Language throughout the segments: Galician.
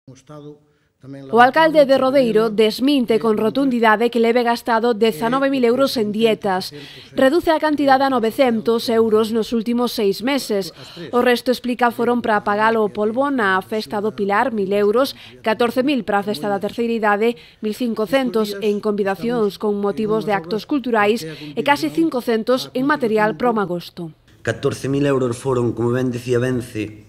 O alcalde de Rodeiro desminte con rotundidade que leve gastado 19.000 euros en dietas. Reduce a cantidade a 900 euros nos últimos 6 meses. O resto, explica, foron para pagar o polvo na festa do Pilar, 1.000 euros, 14.000 para a festa da terceira idade, 1.500 en convidacións con motivos de actos culturais e casi 500 en material para o magosto. 14.000 euros foron, como ben dicía Vence,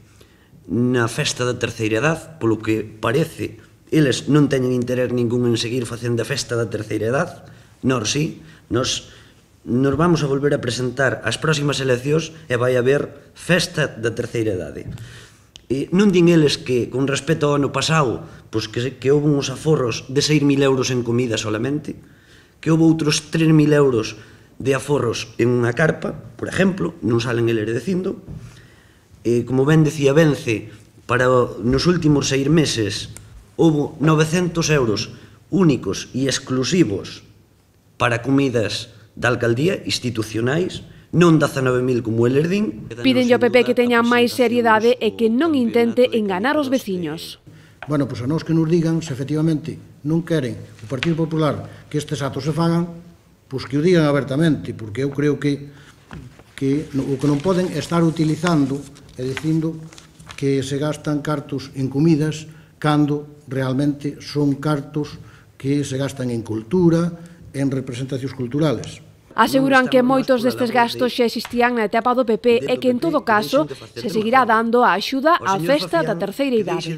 na festa da terceira edad, polo que parece, eles non teñen interés ningún en seguir facendo a festa da terceira edad. Nós sí, nos vamos a volver a presentar as próximas eleccións e vai haber festa da terceira idade. E non din eles que, con respecto ao ano pasado, pois que houve uns aforros de 6.000 euros en comida solamente, que houve outros 3.000 euros de aforros en unha carpa, por exemplo, non salen eles dicindo. Como ben dicía Vence, para nos últimos 6 meses houve 900 euros únicos e exclusivos para comidas da alcaldía, institucionais, non 19.000 como eles din. Pídenlle ao PP que teña máis seriedade e que non intente enganar os veciños. Bueno, pois a nós que nos digan se efectivamente non queren o Partido Popular que estes actos se fagan, pois que o digan abertamente, porque eu creo que o que non poden é estar utilizando e dicindo que se gastan cartos en comidas cando realmente son cartos que se gastan en cultura, en representacións culturales. Aseguran que moitos destes gastos xa existían na etapa do PP e que, en todo caso, se seguirá dando a axuda á festa da terceira idade.